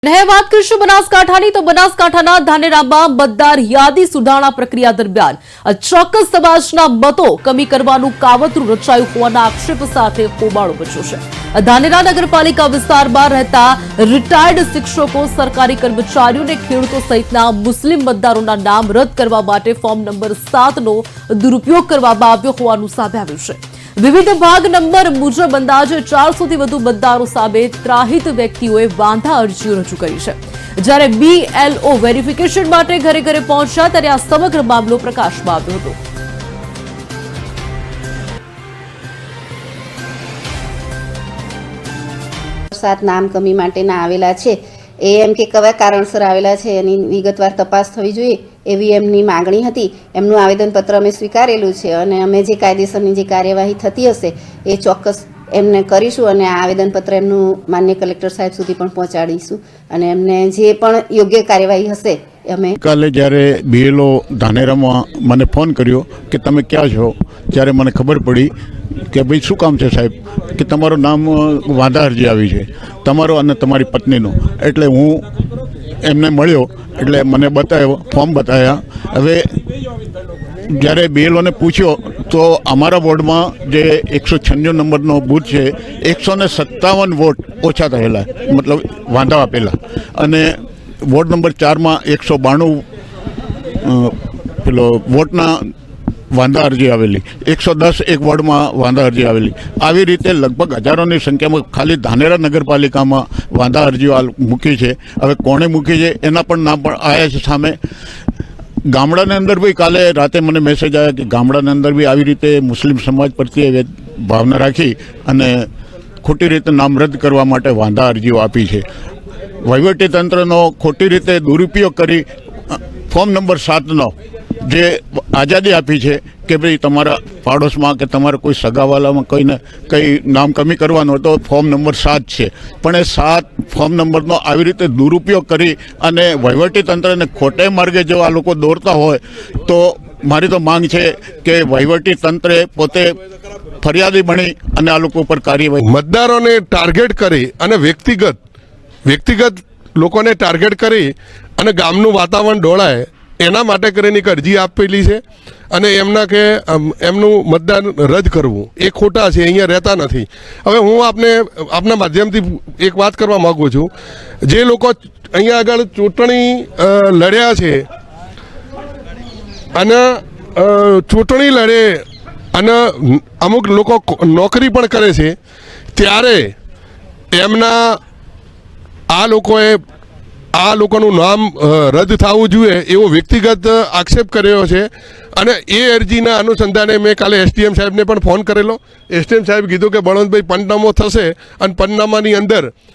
હવે વાત કરીશું બનાસકાંઠાની તો બનાસકાંઠાના ધાનેરામાં મતદાર યાદી સુધારણા પ્રક્રિયા દરમિયાન ચોક્કસ સમાજના મતો કમી કરવાનું કાવતરું રચાયું હોવાના આક્ષેપ સાથે હોબાળો મચ્યો છે। ધાનેરા નગરપાલિકા વિસ્તારમાં રહેતા રિટાયર્ડ શિક્ષકો, સરકારી કર્મચારીઓ અને ખેડૂતો સહિતના મુસ્લિમ મતદારોના નામ રદ કરવા માટે ફોર્મ નંબર 7 નો દુરુપયોગ કરવામાં આવ્યો હોવાનું સામે આવ્યું છે। વિવિધ ભાગ નંબર મુજબ અંદાજે 400 થી વધુ મતદારો સામે ત્રાહિત વ્યક્તિઓએ વાંધા અરજીઓ રજૂ કરી છે। જ્યારે BLO વેરિફિકેશન માટે ઘરે ઘરે પહોંચ્યા ત્યારે આ સમગ્ર મામલો પ્રકાશમાં આવ્યો હતો। सात नाम कमी माटेना आवेला छे ए एम के कया कारणसर आवेला छे एनी विगतवार तपास थवी जोईए एवी एमनी मागणी हती। एमनुं आवेदनपत्र अमे स्वीकारेलुं छे अने अमे जे कायदेसरनी जे कार्यवाही थती हशे ए चोक्कस एमने करीशुं अने आ आवेदनपत्र एमनुं माननीय कलेक्टर साहेब सुधी पण पहोंचाडीशुं अने एमने जे पण योग्य कार्यवाही हशे अमे काले જ્યારે BLO ધાનેરામાં મને ફોન કર્યો કે તમે ક્યાં છો, ત્યારે મને ખબર પડી કે ભાઈ શું કામ છે સાહેબ, કે તમારું નામ વાંધા અરજી આવી છે તમારો અને તમારી પત્નીનો। એટલે હું એમને મળ્યો એટલે મને બતાવ્યો, ફોર્મ બતાવ્યા। હવે જ્યારે BLOને પૂછ્યો તો અમારા વોર્ડમાં જે 196 નંબરનો બૂથ છે 157 વોટ ઓછા થયેલા, મતલબ વાંધા આપેલા, અને વોર્ડ નંબર 4 માં 192 પેલો વોટના વાંધા અરજી આવેલી, 110 એક વોર્ડમાં વાંધા અરજી આવેલી। આવી રીતે લગભગ હજારોની સંખ્યામાં ખાલી ધાનેરા નગરપાલિકામાં વાંધા અરજીઓ મૂકી છે। હવે કોણે મૂકી છે એના પણ નામ પણ આવ્યા છે સામે। ગામડાની અંદર બી કાલે રાતે મને મેસેજ આવ્યા કે ગામડાની અંદર બી આવી રીતે મુસ્લિમ સમાજ પ્રત્યે ભાવના રાખી અને ખોટી રીતે નામ રદ કરવા માટે વાંધા અરજીઓ આપી છે। વહીવટીતંત્રનો ખોટી રીતે દુરુપયોગ કરી ફોર્મ નંબર 7નો જે આઝાદી આપી છે કે ભાઈ તમારા પાડોશમાં કે તમારા કોઈ સગાવાલામાં કોઈને કંઈ નામ કમી કરવાનું હોય તો ફોર્મ નંબર 7 છે, પણ એ 7 ફોર્મ નંબરનો આવી રીતે દુરુપયોગ કરી અને વહીવટીતંત્રને ખોટે માર્ગે જો આ લોકો દોરતા હોય તો મારી તો માંગ છે કે વહીવટીતંત્રે પોતે ફરિયાદી બની અને આ લોકો ઉપર કાર્યવાહી, મતદારોને ટાર્ગેટ કરી અને વ્યક્તિગત લોકોને ટાર્ગેટ કરી અને ગામનું વાતાવરણ ડોળાય એના માટે કરીને એક અરજી આપેલી છે અને એમના કે એમનું મતદાન રદ કરવું એ ખોટા છે, અહીંયા રહેતા નથી। હવે હું આપના માધ્યમથી એક વાત કરવા માગું છું, જે લોકો અહીંયા આગળ ચૂંટણી લડ્યા છે અને ચૂંટણી લડે અને અમુક લોકો નોકરી પણ કરે છે, ત્યારે એમના આ લોકોનું નામ રદ થવું જોઈએ એવો વ્યક્તિગત આક્ષેપ કર્યો છે। અને એ અરજીના અનુસંધાને મેં કાલે SDM સાહેબને પણ ફોન કરેલો। SDM સાહેબ કીધું કે બળવંતભાઈ પંચનામો થશે અને પંચનામાની અંદર